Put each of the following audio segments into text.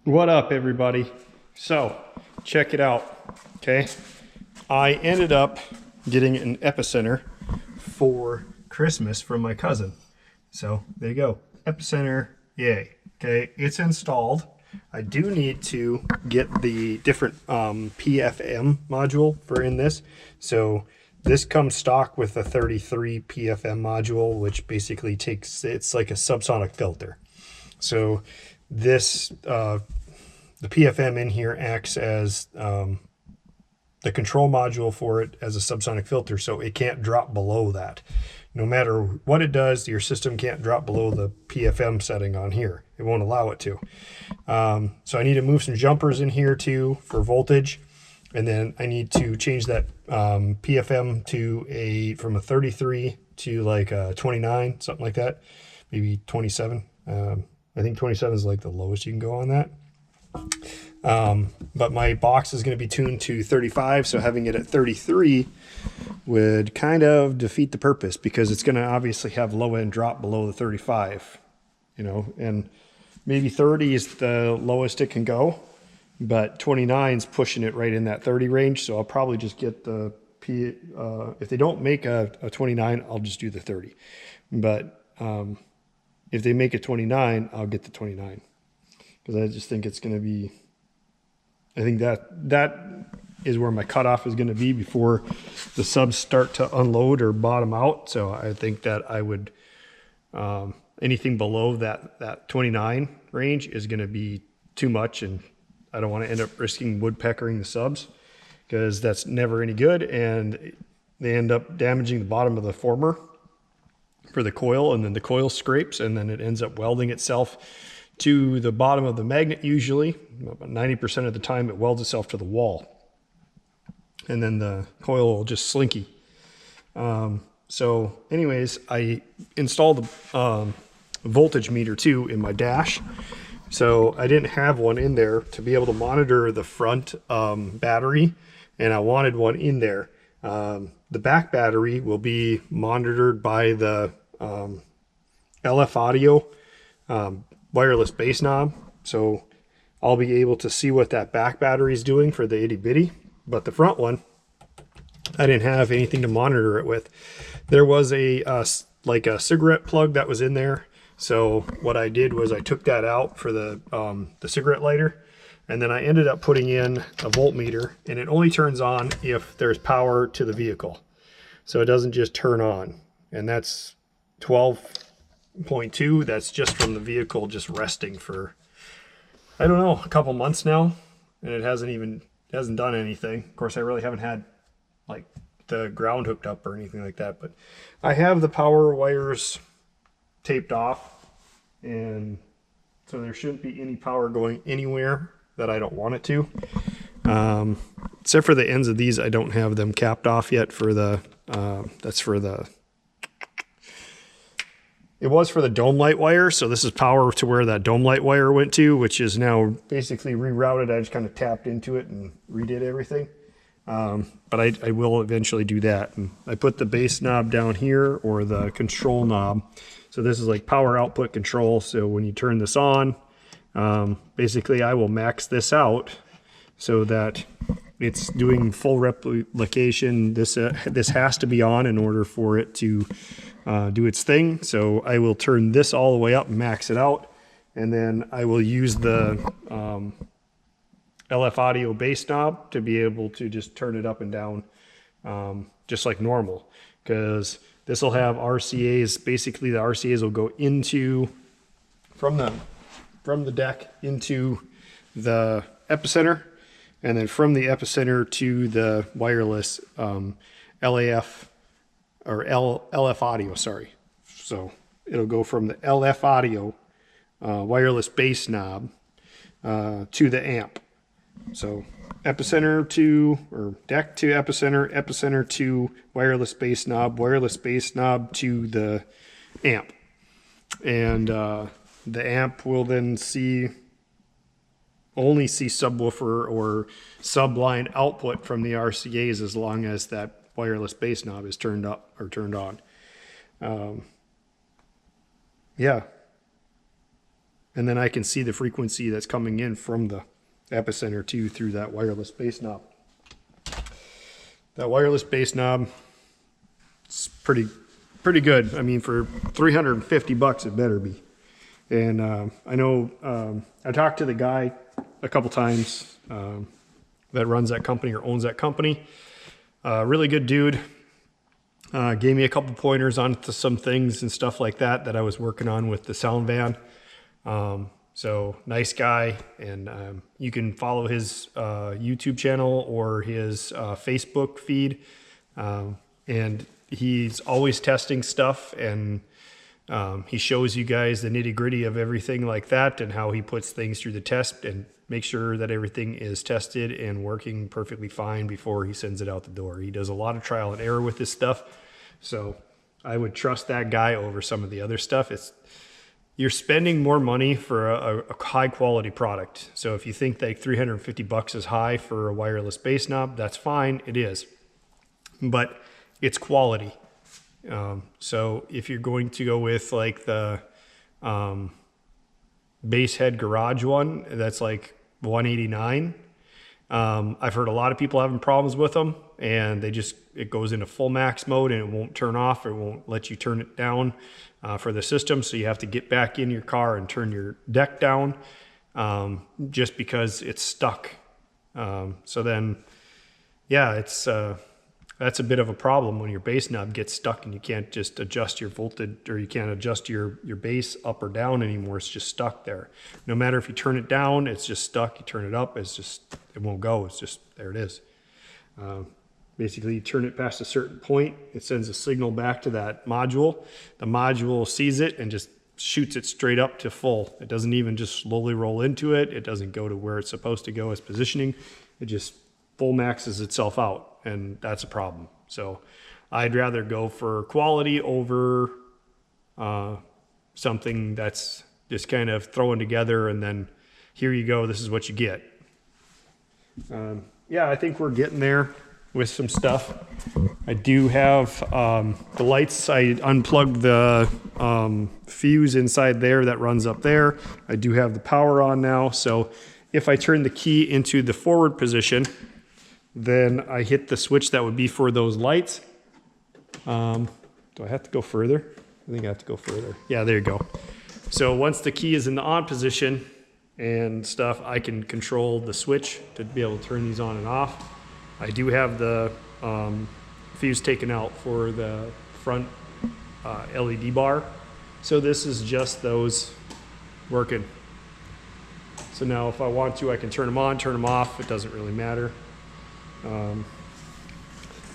What up, everybody? So check it out. Okay, I ended up getting an Epicenter for Christmas from my cousin. So there you go, Epicenter. Yay. Okay, it's installed. I do need to get the different PFM module for in this. So this comes stock with a 33 PFM module, which basically takes, it's like a subsonic filter. So this the PFM in here acts as the control module for it as a subsonic filter, so it can't drop below that. No matter what it does, your system can't drop below the PFM setting on here. It won't allow it to. So I need to move some jumpers in here too for voltage, and then I need to change that PFM to from a 33 to like a 29, something like that, maybe 27. I think 27 is like the lowest you can go on that. But my box is going to be tuned to 35, so having it at 33 would kind of defeat the purpose, because it's going to obviously have low end drop below the 35, you know, and maybe 30 is the lowest it can go, but 29 is pushing it right in that 30 range. So I'll probably just get the if they don't make a 29, I'll just do the 30. But if they make a 29, I'll get the 29, because I just think it's going to be, I think that is where my cutoff is going to be before the subs start to unload or bottom out. So I think that I would, anything below that 29 range is going to be too much, and I don't want to end up risking woodpeckering the subs, because that's never any good, and they end up damaging the bottom of the former for the coil, and then the coil scrapes, and then it ends up welding itself to the bottom of the magnet. Usually about 90% of the time it welds itself to the wall, and then the coil will just slinky. So anyways, I installed a voltage meter too in my dash. So I didn't have one in there to be able to monitor the front battery, and I wanted one in there. The back battery will be monitored by the LF audio wireless base knob. So I'll be able to see what that back battery is doing for the itty bitty, but the front one, I didn't have anything to monitor it with. There was like a cigarette plug that was in there. So what I did was I took that out for the cigarette lighter, and then I ended up putting in a voltmeter, and it only turns on if there's power to the vehicle. So it doesn't just turn on, and that's 12.2. That's just from the vehicle just resting for, I don't know, a couple months now, and it hasn't done anything. Of course, I really haven't had like the ground hooked up or anything like that, but I have the power wires taped off, and so there shouldn't be any power going anywhere that I don't want it to. Except for the ends of these, I don't have them capped off yet for the, that's for the, it was for the dome light wire. So this is power to where that dome light wire went to, which is now basically rerouted. I just kind of tapped into it and redid everything. But I will eventually do that. And I put the base knob down here, or the control knob. So this is like power output control. So when you turn this on, basically I will max this out so that it's doing full replication. This has to be on in order for it to do its thing. So I will turn this all the way up and max it out, and then I will use the LF audio bass knob to be able to just turn it up and down just like normal, because this will have RCAs. Basically the RCAs will go into from the deck into the Epicenter, and then from the Epicenter to the wireless LAF or LF audio, sorry. So it'll go from the LF audio wireless bass knob to the amp. So Epicenter to, or deck to Epicenter, Epicenter to wireless bass knob to the amp. And the amp will then only see subwoofer or subline output from the RCAs as long as that wireless bass knob is turned up or turned on. Yeah. And then I can see the frequency that's coming in from the Epicenter too through that wireless base knob. That wireless base knob is pretty good. I mean, for 350 bucks, it better be. And I know I talked to the guy a couple times that runs that company or owns that company. Really good dude. Gave me a couple pointers on some things and stuff like that I was working on with the sound van. So nice guy, and you can follow his YouTube channel or his Facebook feed, and he's always testing stuff, and he shows you guys the nitty-gritty of everything like that and how he puts things through the test and makes sure that everything is tested and working perfectly fine before he sends it out the door. He does a lot of trial and error with this stuff, so I would trust that guy over some of the other stuff. You're spending more money for a high quality product. So if you think that 350 bucks is high for a wireless base knob, that's fine, it is. But it's quality. So if you're going to go with like the base head garage one, that's like $189. I've heard a lot of people having problems with them, and it goes into full max mode and it won't turn off, or it won't let you turn it down for the system. So you have to get back in your car and turn your deck down just because it's stuck. So then, yeah, that's a bit of a problem when your base knob gets stuck and you can't just adjust your voltage, or you can't adjust your base up or down anymore. It's just stuck there. No matter if you turn it down, it's just stuck. You turn it up, it won't go. It's just, there it is. Basically, you turn it past a certain point, it sends a signal back to that module. The module sees it and just shoots it straight up to full. It doesn't even just slowly roll into it. It doesn't go to where it's supposed to go as positioning. It just full maxes itself out, and that's a problem. So I'd rather go for quality over something that's just kind of thrown together and then here you go, this is what you get. Yeah, I think we're getting there with some stuff. I do have the lights. I unplugged the fuse inside there that runs up there. I do have the power on now. So if I turn the key into the forward position, then I hit the switch that would be for those lights. Do I have to go further? I think I have to go further. Yeah, there you go. So once the key is in the on position and stuff, I can control the switch to be able to turn these on and off. I do have the fuse taken out for the front LED bar. So this is just those working. So now if I want to, I can turn them on, turn them off. It doesn't really matter.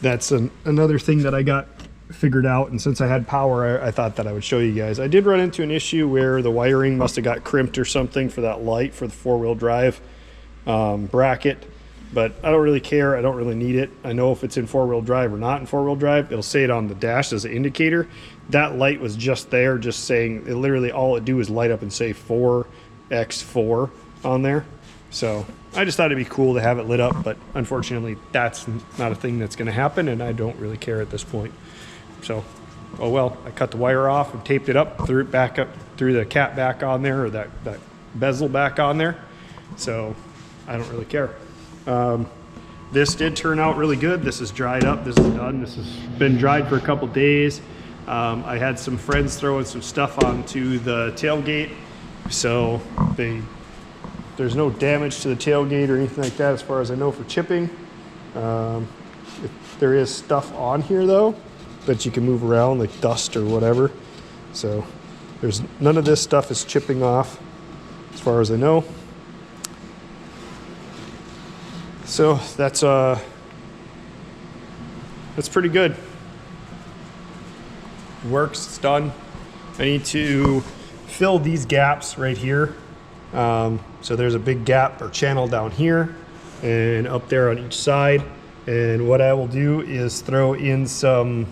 That's another thing that I got figured out. And since I had power, I thought that I would show you guys. I did run into an issue where the wiring must have got crimped or something for that light for the four-wheel drive bracket. But I don't really care. I don't really need it. I know if it's in four-wheel drive or not in four-wheel drive. It'll say it on the dash as an indicator. That light was just there, just saying, it literally all it do is light up and say 4x4 on there. So I just thought it'd be cool to have it lit up, but unfortunately that's not a thing that's gonna happen, and I don't really care at this point. So, oh well, I cut the wire off and taped it up, threw it back up, threw the cap back on there, or that bezel back on there. So I don't really care. This did turn out really good. This is dried up, this is done. This has been dried for a couple days. I had some friends throwing some stuff onto the tailgate, so there's no damage to the tailgate or anything like that as far as I know for chipping. There is stuff on here though that you can move around, like dust or whatever. So there's none of this stuff is chipping off as far as I know. So that's pretty good. Works, it's done. I need to fill these gaps right here. So there's a big gap or channel down here and up there on each side. And what I will do is throw in some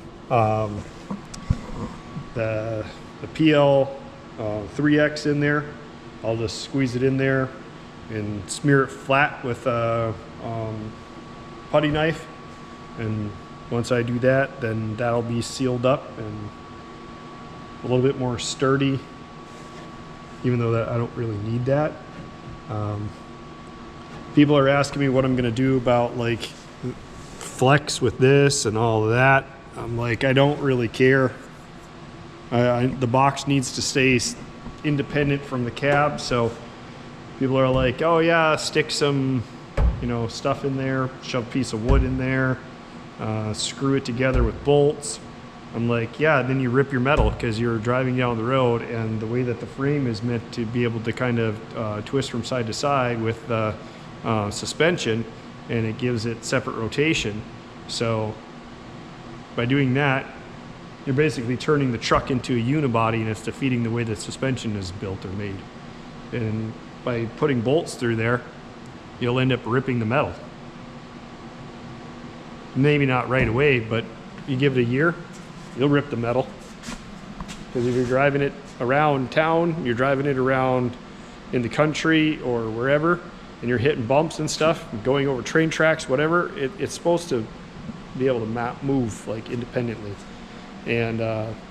the PL 3X in there. I'll just squeeze it in there and smear it flat with a putty knife. And once I do that, then that'll be sealed up and a little bit more sturdy even though that I don't really need that. People are asking me what I'm gonna do about like flex with this and all of that. I'm like, I don't really care. The box needs to stay independent from the cab, so people are like, oh yeah, stick some, you know, stuff in there, shove a piece of wood in there, screw it together with bolts. I'm like, yeah, then you rip your metal because you're driving down the road, and the way that the frame is meant to be able to kind of twist from side to side with the suspension, and it gives it separate rotation. So by doing that, you're basically turning the truck into a unibody, and it's defeating the way the suspension is built or made. And by putting bolts through there, you'll end up ripping the metal. Maybe not right away, but you give it a year, you'll rip the metal. Because if you're driving it around town, you're driving it around in the country or wherever, and you're hitting bumps and stuff, going over train tracks, whatever, it's supposed to be able to move like independently. And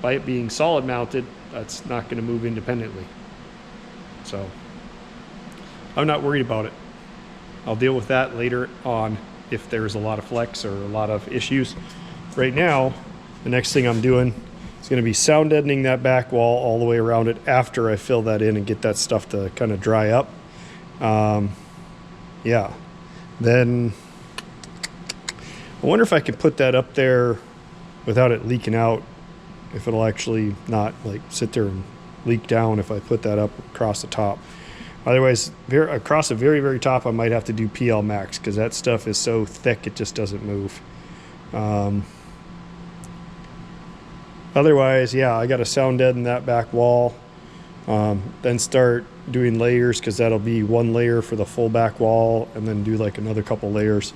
by it being solid mounted, that's not going to move independently. So I'm not worried about it. I'll deal with that later on if there's a lot of flex or a lot of issues. Right now, the next thing I'm doing is going to be sound deadening that back wall all the way around it after I fill that in and get that stuff to kind of dry up. Yeah. Then I wonder if I can put that up there without it leaking out, if it'll actually not like sit there and leak down if I put that up across the top. Otherwise, across the very, very top, I might have to do LoonyMaxx because that stuff is so thick it just doesn't move. Otherwise, yeah, I got to sound deaden that back wall, then start doing layers because that'll be one layer for the full back wall, and then do like another couple layers.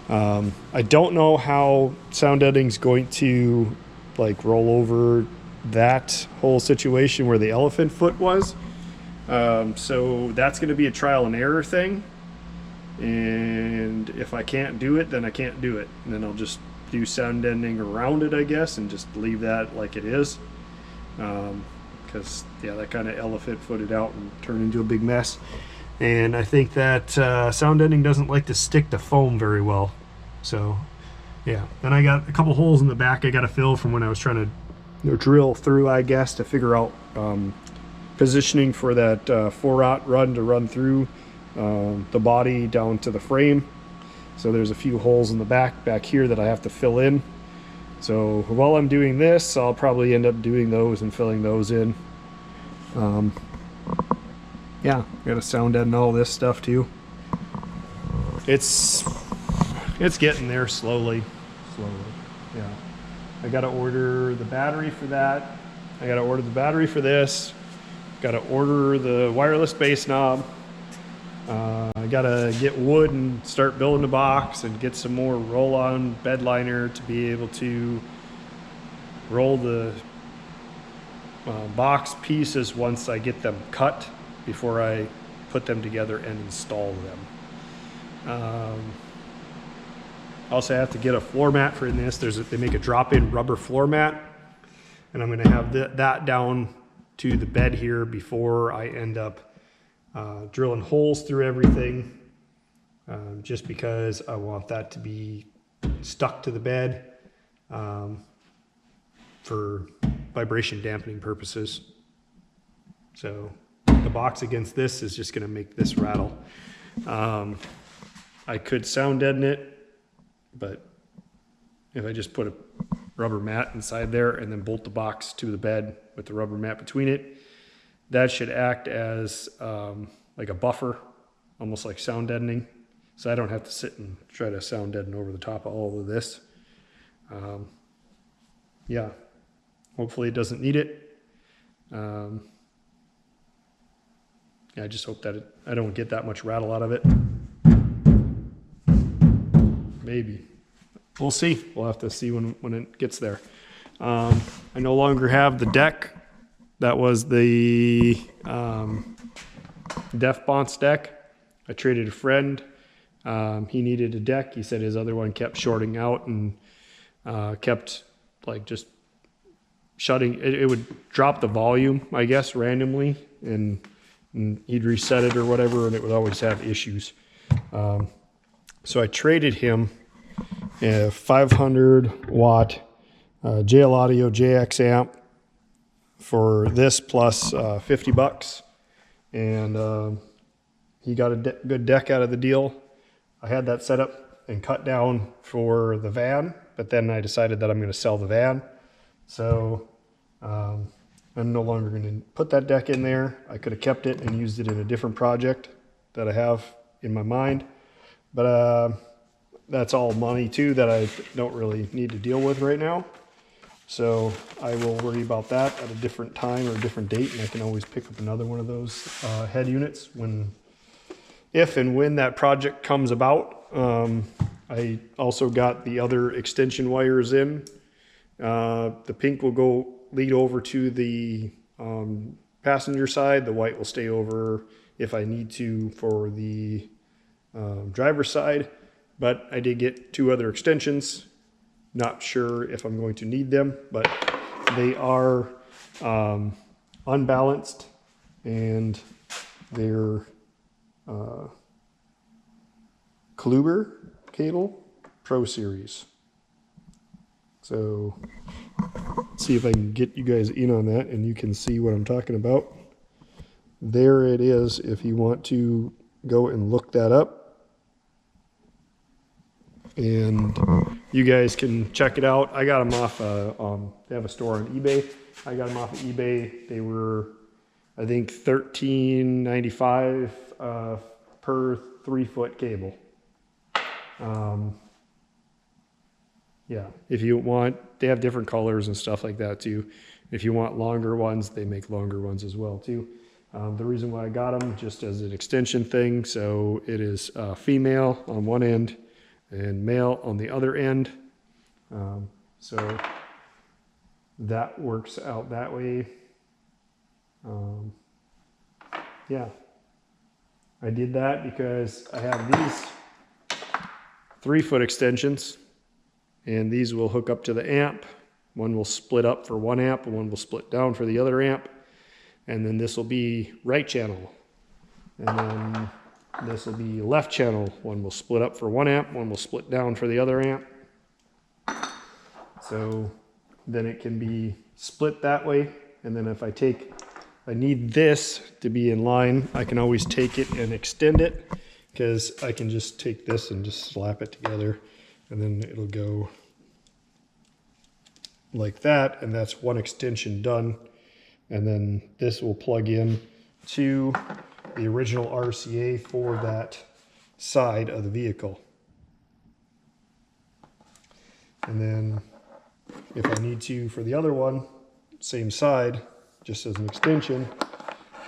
I don't know how sound deadening's going to like roll over that whole situation where the elephant foot was. So that's going to be a trial and error thing. And if I can't do it, then I can't do it. And then I'll just do sound deadening around it, I guess, and just leave that like it is. Because, yeah, that kind of elephant footed out and turned into a big mess. And I think that sound deadening doesn't like to stick to foam very well. So, yeah. Then I got a couple holes in the back I got to fill from when I was trying to drill through, I guess, to figure out positioning for that 4-aught run to run through the body down to the frame. So there's a few holes in the back here that I have to fill in. So while I'm doing this, I'll probably end up doing those and filling those in. Yeah, got to sound deaden all this stuff too. It's getting there slowly. Yeah, I got to order the battery for that. I got to order the battery for this. Got to order the wireless base knob. I got to get wood and start building the box and get some more roll-on bed liner to be able to roll the box pieces once I get them cut before I put them together and install them. Also, I have to get a floor mat for this. They make a drop-in rubber floor mat, and I'm going to have that down to the bed here before I end up drilling holes through everything, just because I want that to be stuck to the bed for vibration dampening purposes. So the box against this is just going to make this rattle. I could sound deaden it, but if I just put a rubber mat inside there and then bolt the box to the bed with the rubber mat between it, that should act as like a buffer, almost like sound deadening. So I don't have to sit and try to sound deaden over the top of all of this. Yeah, hopefully it doesn't need it. Yeah, I just hope that I don't get that much rattle out of it. Maybe. We'll see. We'll have to see when it gets there. I no longer have the deck. That was the Def Bonce deck. I traded a friend. He needed a deck. He said his other one kept shorting out and kept like just shutting. It would drop the volume, I guess, randomly. And and he'd reset it or whatever, and it would always have issues. So I traded him a 500 watt JL Audio JX amp for this plus $50, and he got a good deck out of the deal. I had that set up and cut down for the van, but then I decided that I'm going to sell the van. So I'm no longer going to put that deck in there. I could have kept it and used it in a different project that I have in my mind. But that's all money too that I don't really need to deal with right now. So I will worry about that at a different time or a different date, and I can always pick up another one of those head units if and when that project comes about. I also got the other extension wires in. The pink will lead over to the passenger side. The white will stay over if I need to for the driver's side. But I did get 2 other extensions. Not sure if I'm going to need them, but they are unbalanced, and they're Kluber cable Pro Series. So let's see if I can get you guys in on that and you can see what I'm talking about. There it is if you want to go and look that up. And you guys can check it out. I got them off, they have a store on eBay. I got them off of eBay. They were, I think, $13.95 per 3-foot cable. Yeah, if you want, they have different colors and stuff like that too. If you want longer ones, they make longer ones as well too. The reason why I got them, just as an extension thing, so it is female on one end and male on the other end. So that works out that way. Yeah, I did that because I have these 3-foot extensions, and these will hook up to the amp. One will split up for 1 amp and one will split down for the other amp. And then this will be right channel. And then this will be left channel. One will split up for 1 amp, one will split down for the other amp. So then it can be split that way. And then if I need this to be in line, I can always take it and extend it, because I can just take this and just slap it together, and then it'll go like that, and that's one extension done. And then this will plug in to the original RCA for that side of the vehicle. And then if I need to for the other one, same side, just as an extension,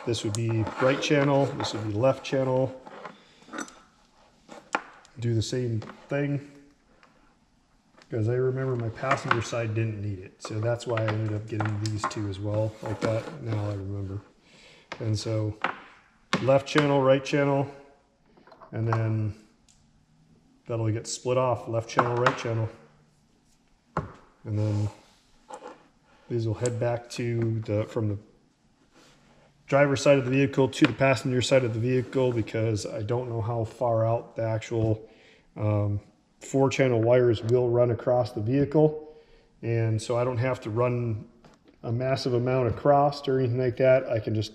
this would be right channel, this would be left channel. Do the same thing, because I remember my passenger side didn't need it, so that's why I ended up getting these 2 as well, like that. Now I remember. And so left channel, right channel, and then that'll get split off, left channel, right channel, and then these will head back to from the driver's side of the vehicle to the passenger side of the vehicle, because I don't know how far out the actual 4-channel wires will run across the vehicle. And so I don't have to run a massive amount across or anything like that. I can just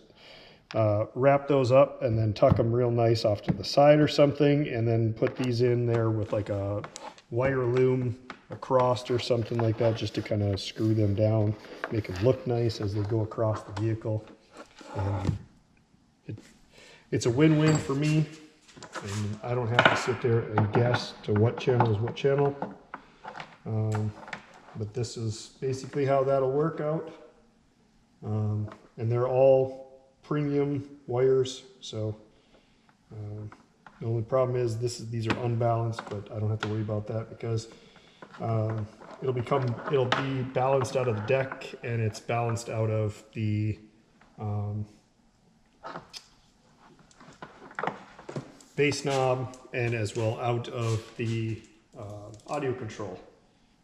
wrap those up and then tuck them real nice off to the side or something, and then put these in there with like a wire loom across or something like that, just to kind of screw them down, make them look nice as they go across the vehicle. And it's a win-win for me, and I don't have to sit there and guess to what channel is what channel. But this is basically how that'll work out. And they're all premium wires, so the only problem is these are unbalanced, but I don't have to worry about that, because it'll be balanced out of the deck, and it's balanced out of the bass knob, and as well out of the audio control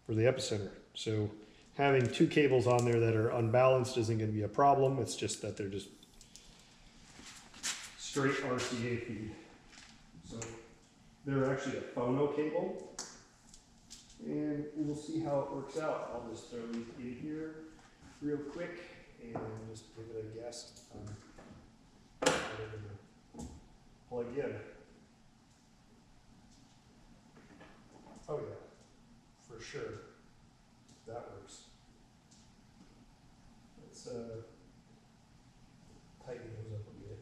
for the Epicenter. So having 2 cables on there that are unbalanced isn't going to be a problem. It's just that they're just straight RCA feed. So they're actually a phono cable, and we'll see how it works out. I'll just throw these in here real quick and just give it a guess on plug in. Oh yeah, for sure, that works. Let's tighten those up a bit.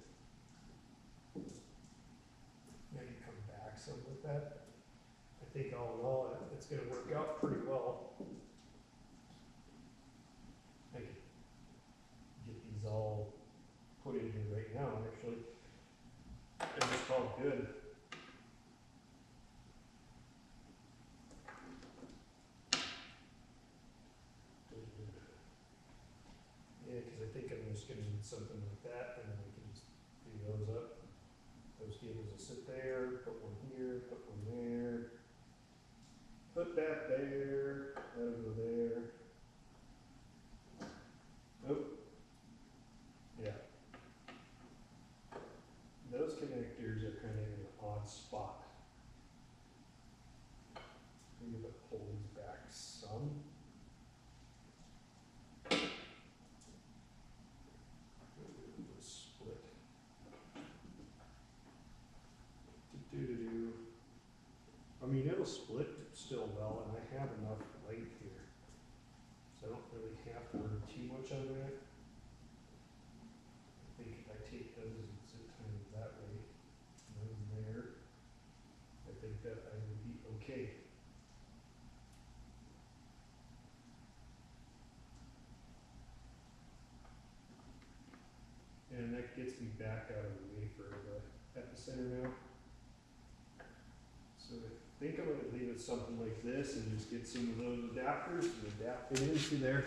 Maybe come back some with that. I think all in all, it's going to work out pretty well. I can get these all put in here right now, actually. They're just all good. Yeah, because I think I'm just going to need something like that, and then we can just do those up. Those cables will sit there, put one here, put one there, put that there, that'll go there. Nope. Yeah. Those connectors are kind of in an odd spot. I'm going to pull these back some. Split. I mean, it'll split still well, and I have enough light here, so I don't really have to worry too much on that. I think if I take those and zip tie them that way, and then there, I think that I will be okay. And that gets me back out of the way for the Epicenter now. So I think I'm going to leave it something like this and just get some of those adapters and adapt it into there.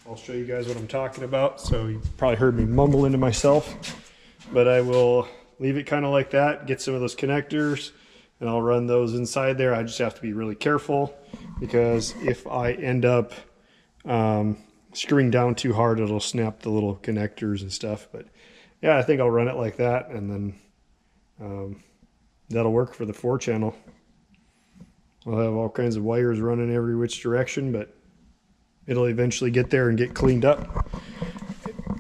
I'll show you guys what I'm talking about. So you probably heard me mumble into myself, but I will leave it kind of like that, get some of those connectors, and I'll run those inside there. I just have to be really careful, because if I end up screwing down too hard, it'll snap the little connectors and stuff. But yeah, I think I'll run it like that, and then that'll work for the 4-channel. I'll have all kinds of wires running every which direction, but it'll eventually get there and get cleaned up.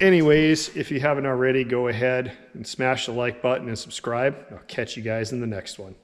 Anyways, if you haven't already, go ahead and smash the like button and subscribe. I'll catch you guys in the next one.